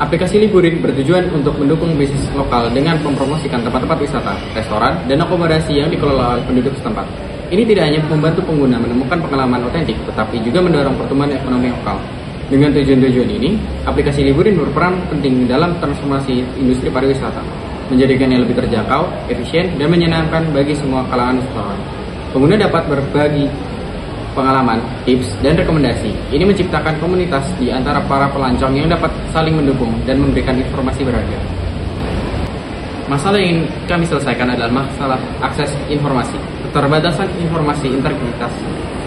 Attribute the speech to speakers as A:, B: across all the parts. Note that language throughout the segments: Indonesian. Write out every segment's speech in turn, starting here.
A: Aplikasi Liburin bertujuan untuk mendukung bisnis lokal dengan mempromosikan tempat-tempat wisata, restoran, dan akomodasi yang dikelola oleh penduduk setempat. Ini tidak hanya membantu pengguna menemukan pengalaman otentik, tetapi juga mendorong pertumbuhan ekonomi lokal. Dengan tujuan-tujuan ini, aplikasi Liburin berperan penting dalam transformasi industri pariwisata, menjadikannya lebih terjangkau, efisien, dan menyenangkan bagi semua kalangan usahawan. Pengguna dapat berbagi pengalaman, tips, dan rekomendasi. Ini menciptakan komunitas di antara para pelancong yang dapat saling mendukung dan memberikan informasi berharga. Masalah yang kami selesaikan adalah masalah akses informasi, keterbatasan informasi integritas.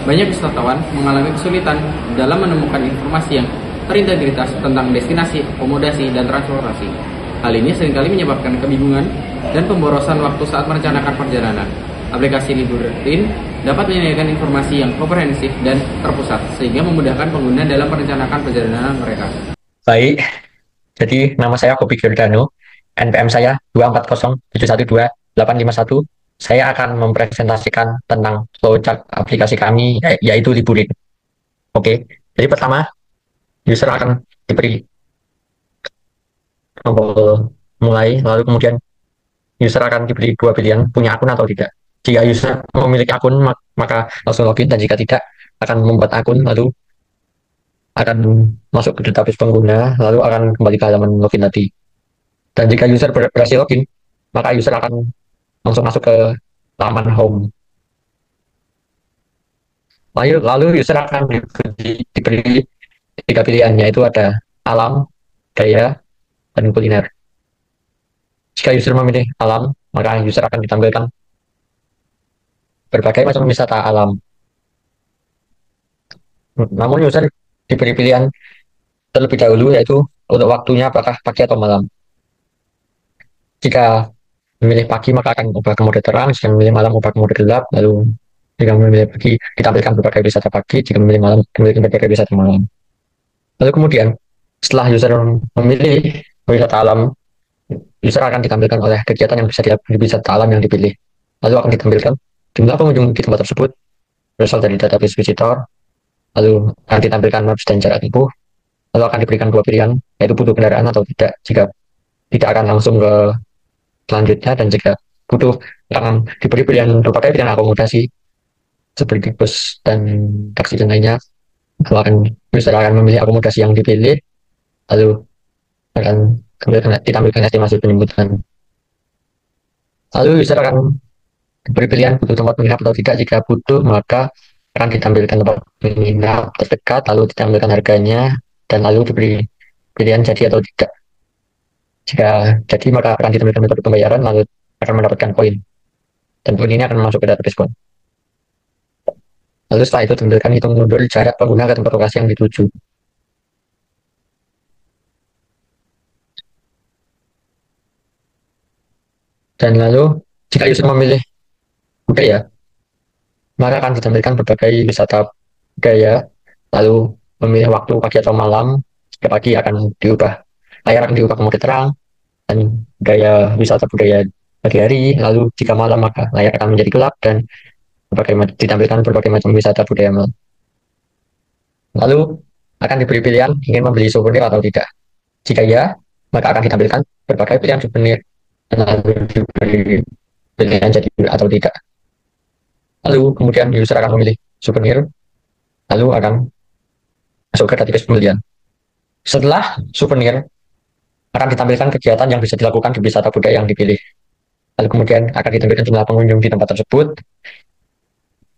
A: Banyak wisatawan mengalami kesulitan dalam menemukan informasi yang terintegritas tentang destinasi, akomodasi, dan transportasi. Hal ini seringkali menyebabkan kebingungan dan pemborosan waktu saat merencanakan perjalanan. Aplikasi Liburin dapat menyediakan informasi yang komprehensif dan terpusat, sehingga memudahkan pengguna dalam merencanakan perjalanan mereka.
B: Baik, jadi nama saya Kopi Giordano, NPM saya 240712851. Saya akan mempresentasikan tentang flowchart aplikasi kami, yaitu Liburin. Oke, jadi pertama, user akan diberi tombol mulai, lalu kemudian user akan diberi dua pilihan, punya akun atau tidak. Jika user memiliki akun, maka langsung login, dan jika tidak, akan membuat akun, lalu akan masuk ke database pengguna, lalu akan kembali ke halaman login tadi. Dan jika user berhasil login, maka user akan langsung masuk ke laman home. Lalu user akan diberi tiga pilihan, yaitu ada alam, gaya, dan kuliner. Jika user memilih alam, maka user akan ditampilkan berbagai macam wisata alam. Namun user diberi pilihan terlebih dahulu, yaitu untuk waktunya apakah pagi atau malam. Jika memilih pagi, maka akan ubah ke mode terang. Jika memilih malam, ubah ke mode gelap. Lalu jika memilih pagi, ditampilkan berbagai wisata pagi. Jika memilih malam, ditampilkan berbagai wisata malam. Lalu kemudian, setelah user memilih wisata alam, user akan ditampilkan oleh kegiatan yang bisa di wisata alam yang dipilih. Lalu akan ditampilkan jumlah pengunjung di tempat tersebut, berasal dari database visitor, lalu akan ditampilkan maps dan jarak tempuh, lalu akan diberikan dua pilihan, yaitu butuh kendaraan atau tidak. Jika tidak, akan langsung ke selanjutnya, dan jika butuh, akan diberi pilihan berbagai pilihan akomodasi seperti bus dan taksi dan lainnya. Lalu user akan memilih akomodasi yang dipilih, lalu akan ditampilkan estimasi penjemputan. Lalu user akan diberi pilihan butuh tempat menginap atau tidak. Jika butuh, maka akan ditampilkan tempat menginap terdekat, lalu ditampilkan harganya, dan lalu diberi pilihan jadi atau tidak. Jika jadi, maka akan ditampilkan metode pembayaran, lalu akan mendapatkan poin, dan poin ini akan masuk ke database poin. Lalu setelah itu ditampilkan hitung mundur jarak pengguna ke tempat lokasi yang dituju. Dan lalu jika user memilih budaya, maka akan ditampilkan berbagai wisata budaya, lalu memilih waktu pagi atau malam. Jika pagi, akan diubah, layar akan diubah ke mode terang, dan gaya wisata budaya pagi hari, lalu jika malam maka layar akan menjadi gelap dan ditampilkan berbagai macam wisata budaya malam. Lalu akan diberi pilihan ingin membeli souvenir atau tidak. Jika ya, maka akan ditampilkan berbagai pilihan souvenir dan lalu diberi pilihan jadi atau tidak. Lalu kemudian user akan memilih souvenir, lalu akan masuk ke database pembelian. Setelah souvenir, akan ditampilkan kegiatan yang bisa dilakukan di wisata budaya yang dipilih. Lalu kemudian akan ditampilkan jumlah pengunjung di tempat tersebut,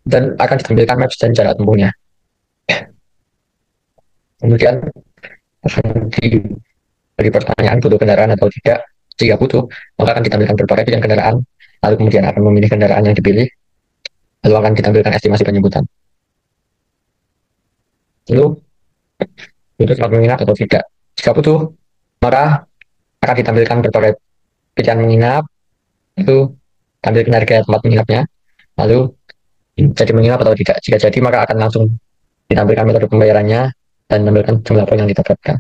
B: dan akan ditampilkan maps dan jarak tempuhnya. Kemudian akan diberi pertanyaan butuh kendaraan atau tidak. Jika butuh, maka akan ditampilkan berbagai pilihan kendaraan, lalu kemudian akan memilih kendaraan yang dipilih, lalu akan ditampilkan estimasi penjemputan. Lalu, butuh tempat menginap atau tidak. Jika butuh, maka akan ditampilkan berbagai pilihan menginap, lalu tampilkan harga tempat menginapnya, lalu jadi menginap atau tidak. Jika jadi, maka akan langsung ditampilkan metode pembayarannya dan menampilkan jumlah poin yang didapatkan.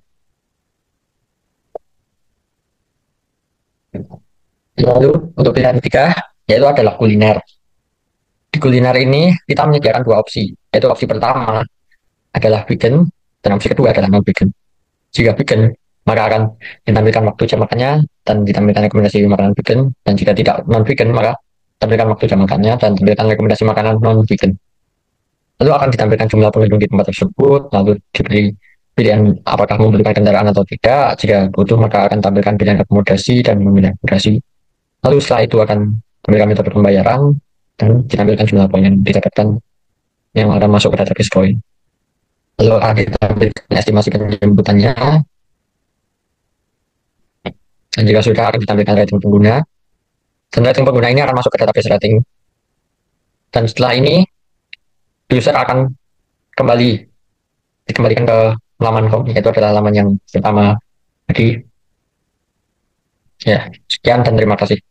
B: Lalu untuk pilihan ketiga, yaitu adalah kuliner. Di kuliner ini kita menyediakan dua opsi, yaitu opsi pertama adalah vegan dan opsi kedua adalah non-vegan. Jika vegan, maka akan ditampilkan waktu jam makannya dan ditampilkan rekomendasi makanan vegan, dan jika tidak non-vegan, maka tampilkan waktu jam makannya dan tampilkan rekomendasi makanan non-vegan. Lalu akan ditampilkan jumlah pengunjung di tempat tersebut, lalu diberi pilihan apakah membutuhkan kendaraan atau tidak. Jika butuh, maka akan tampilkan pilihan akomodasi dan memilih akomodasi. Lalu setelah itu akan tampilkan metode pembayaran dan ditampilkan jumlah poin yang didapatkan yang akan masuk ke database poin. Lalu akan ditampilkan estimasi penjemputannya, dan jika sudah akan ditampilkan rating pengguna, dan rating pengguna ini akan masuk ke database rating. Dan setelah ini user akan dikembalikan ke laman home, yaitu adalah laman yang pertama tadi. Ya, sekian dan terima kasih.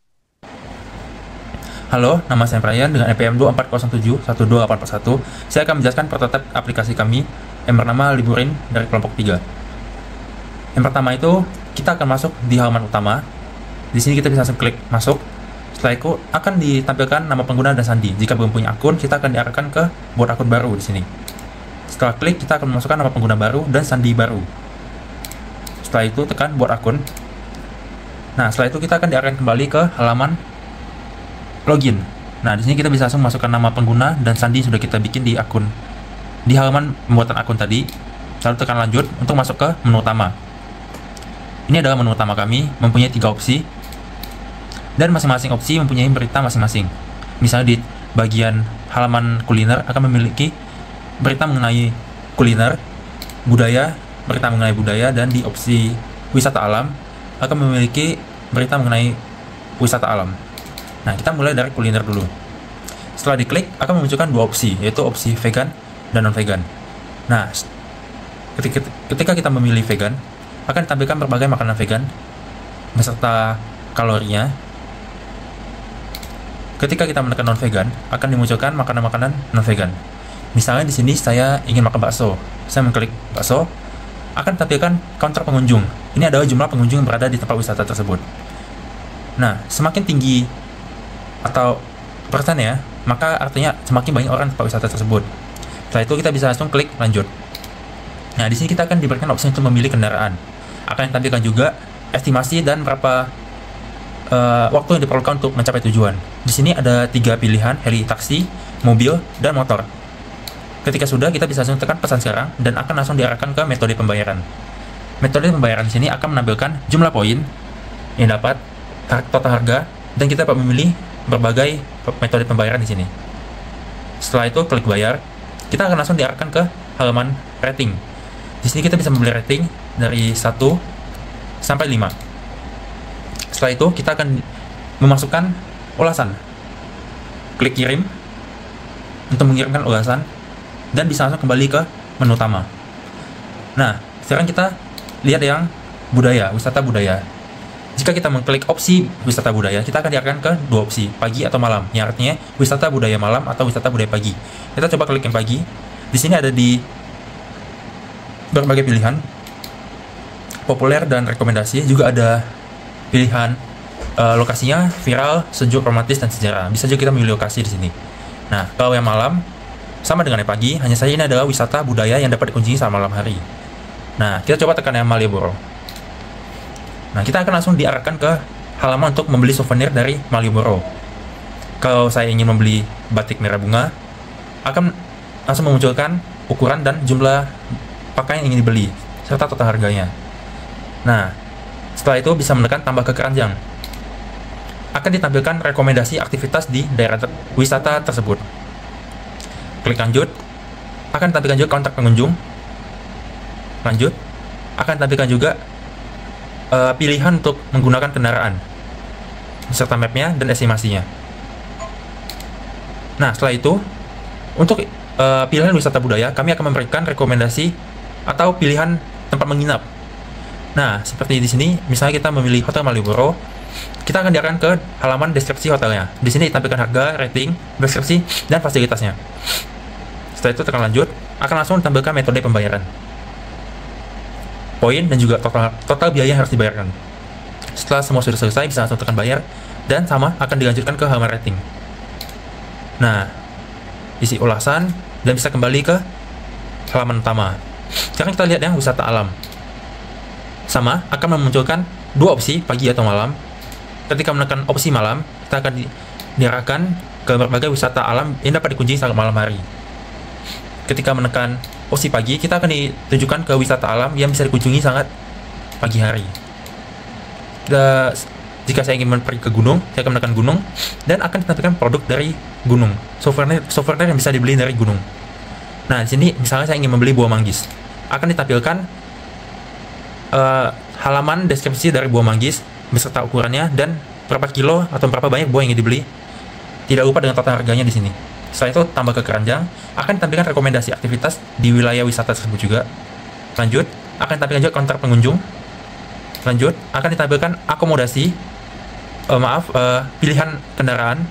C: Halo, nama saya Brian dengan NPM 2407-12841. Saya akan menjelaskan prototipe aplikasi kami yang bernama Liburin dari kelompok 3. Yang pertama itu, kita akan masuk di halaman utama. Di sini kita bisa langsung klik masuk. Setelah itu akan ditampilkan nama pengguna dan sandi. Jika belum punya akun, kita akan diarahkan ke buat akun baru di sini. Setelah klik, kita akan memasukkan nama pengguna baru dan sandi baru. Setelah itu tekan buat akun. Nah, setelah itu kita akan diarahkan kembali ke halaman login. Nah, di sini kita bisa langsung masukkan nama pengguna dan sandi yang sudah kita bikin di akun di halaman pembuatan akun tadi. Lalu tekan lanjut untuk masuk ke menu utama. Ini adalah menu utama kami, mempunyai 3 opsi. Dan masing-masing opsi mempunyai berita masing-masing. Misalnya di bagian halaman kuliner akan memiliki berita mengenai kuliner, budaya, berita mengenai budaya, dan di opsi wisata alam akan memiliki berita mengenai wisata alam. Nah, kita mulai dari kuliner dulu. Setelah diklik, akan memunculkan 2 opsi, yaitu opsi vegan dan non-vegan. Nah, ketika kita memilih vegan, akan ditampilkan berbagai makanan vegan beserta kalorinya. Ketika kita menekan non-vegan, akan dimunculkan makanan-makanan non-vegan. Misalnya di sini saya ingin makan bakso. Saya mengklik bakso, akan ditampilkan counter pengunjung. Ini adalah jumlah pengunjung yang berada di tempat wisata tersebut. Nah, semakin tinggi atau persen ya, maka artinya semakin banyak orang di tempat wisata tersebut. Setelah itu kita bisa langsung klik lanjut. Nah, di sini kita akan diberikan opsi untuk memilih kendaraan. Akan ditampilkan juga estimasi dan berapa waktu yang diperlukan untuk mencapai tujuan. Di sini ada 3 pilihan, heli, taksi, mobil, dan motor. Ketika sudah, kita bisa langsung tekan pesan sekarang dan akan langsung diarahkan ke metode pembayaran. Metode pembayaran di sini akan menampilkan jumlah poin yang dapat, total harga, dan kita dapat memilih berbagai metode pembayaran di sini. Setelah itu klik bayar, kita akan langsung diarahkan ke halaman rating. Di sini kita bisa memilih rating dari 1 sampai 5. Setelah itu kita akan memasukkan ulasan. Klik kirim untuk mengirimkan ulasan dan bisa langsung kembali ke menu utama. Nah, sekarang kita lihat yang budaya, wisata budaya. Jika kita mengklik opsi wisata budaya, kita akan diarahkan ke 2 opsi, pagi atau malam. Yang artinya wisata budaya malam atau wisata budaya pagi. Kita coba klik yang pagi. Di sini ada di berbagai pilihan, populer dan rekomendasi. Juga ada pilihan lokasinya viral, sejuk, romantis, dan sejarah. Bisa juga kita memilih lokasi di sini. Nah, kalau yang malam sama dengan yang pagi, hanya saja ini adalah wisata budaya yang dapat dikunjungi saat malam hari. Nah, kita coba tekan yang Malioboro. Nah, kita akan langsung diarahkan ke halaman untuk membeli souvenir dari Malioboro. Kalau saya ingin membeli batik merah bunga, akan langsung memunculkan ukuran dan jumlah pakaian yang ingin dibeli, serta total harganya. Nah, setelah itu bisa menekan tambah ke keranjang. Akan ditampilkan rekomendasi aktivitas di daerah wisata tersebut. Klik lanjut, akan ditampilkan juga kontak pengunjung. Lanjut, akan ditampilkan juga pilihan untuk menggunakan kendaraan, beserta mapnya dan estimasinya. Nah, setelah itu, untuk pilihan wisata budaya, kami akan memberikan rekomendasi atau pilihan tempat menginap. Nah, seperti di sini, misalnya kita memilih Hotel Malioboro, kita akan diarahkan ke halaman deskripsi hotelnya. Di sini ditampilkan harga, rating, deskripsi, dan fasilitasnya. Setelah itu tekan lanjut, akan langsung ditampilkan metode pembayaran, poin, dan juga total biaya yang harus dibayarkan. Setelah semua sudah selesai, bisa langsung tekan bayar, dan sama akan dilanjutkan ke halaman rating. Nah, isi ulasan, dan bisa kembali ke halaman utama. Sekarang kita lihat yang wisata alam. Sama, akan memunculkan dua opsi, pagi atau malam. Ketika menekan opsi malam, kita akan diarahkan ke berbagai wisata alam yang dapat dikunjungi saat malam hari. Ketika menekan opsi pagi, kita akan ditunjukkan ke wisata alam yang bisa dikunjungi sangat pagi hari. Jika saya ingin pergi ke gunung, saya akan menekan gunung, dan akan ditampilkan produk dari gunung, souvenir yang bisa dibeli dari gunung. Nah, di sini misalnya saya ingin membeli buah manggis, akan ditampilkan halaman deskripsi dari buah manggis beserta ukurannya dan berapa kilo atau berapa banyak buah yang ingin dibeli. Tidak lupa dengan total harganya di sini. Setelah itu tambah ke keranjang, akan ditampilkan rekomendasi aktivitas di wilayah wisata tersebut juga. Lanjut, akan ditampilkan juga kontak pengunjung. Lanjut, akan ditampilkan akomodasi, pilihan kendaraan.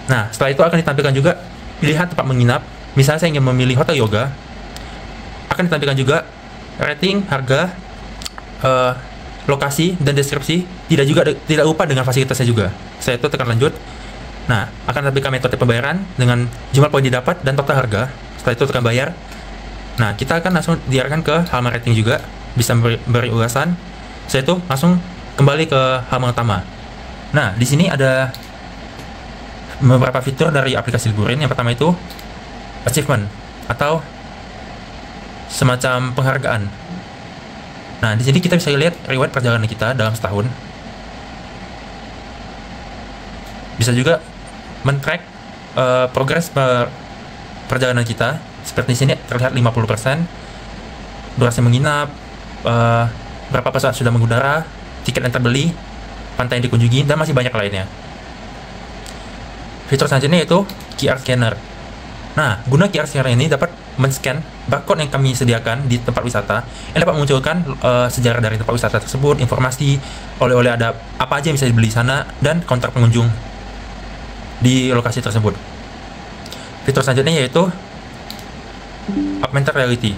C: Nah, setelah itu akan ditampilkan juga pilihan tempat menginap. Misalnya saya ingin memilih hotel yoga, akan ditampilkan juga rating, harga, lokasi, dan deskripsi. Tidak lupa dengan fasilitasnya juga. Setelah itu tekan lanjut. Nah, akan ditampilkan metode pembayaran dengan jumlah poin didapat dan total harga. Setelah itu tekan bayar. Nah, kita akan langsung diarahkan ke halaman rating juga, bisa beri ulasan. Setelah itu langsung kembali ke halaman utama. Nah, di sini ada beberapa fitur dari aplikasi Liburin. Yang pertama itu achievement atau semacam penghargaan. Nah, di sini kita bisa lihat reward perjalanan kita dalam setahun. Bisa juga men-track progres perjalanan kita. Seperti di sini terlihat 50%, durasi menginap, berapa pesawat sudah mengudara, tiket yang terbeli, pantai yang dikunjungi, dan masih banyak lainnya. Fitur selanjutnya yaitu QR Scanner. Nah, guna QR Scanner ini dapat men-scan barcode yang kami sediakan di tempat wisata yang dapat memunculkan sejarah dari tempat wisata tersebut, informasi, oleh-oleh ada apa aja yang bisa dibeli di sana, dan kontak pengunjung di lokasi tersebut. Fitur selanjutnya yaitu augmented reality.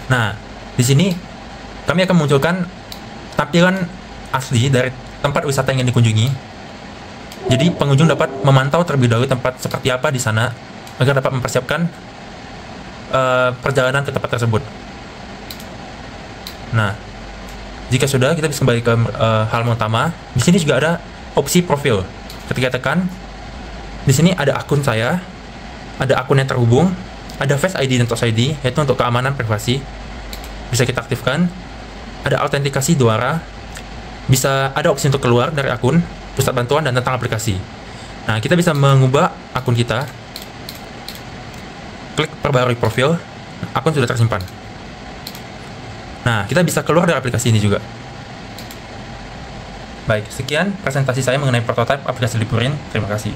C: Nah, di sini kami akan memunculkan tampilan asli dari tempat wisata yang ingin dikunjungi. Jadi pengunjung dapat memantau terlebih dahulu tempat seperti apa di sana agar dapat mempersiapkan perjalanan ke tempat tersebut. Nah, jika sudah, kita bisa kembali ke halaman utama. Di sini juga ada opsi profil. Ketika tekan, di sini ada akun saya, ada akun yang terhubung, ada Face ID dan Touch ID, yaitu untuk keamanan privasi. Bisa kita aktifkan. Ada autentikasi 2 arah. Bisa ada opsi untuk keluar dari akun, pusat bantuan, dan tentang aplikasi. Nah, kita bisa mengubah akun kita. Klik perbarui profil, akun sudah tersimpan. Nah, kita bisa keluar dari aplikasi ini juga. Baik, sekian presentasi saya mengenai prototipe aplikasi Liburin. Terima kasih.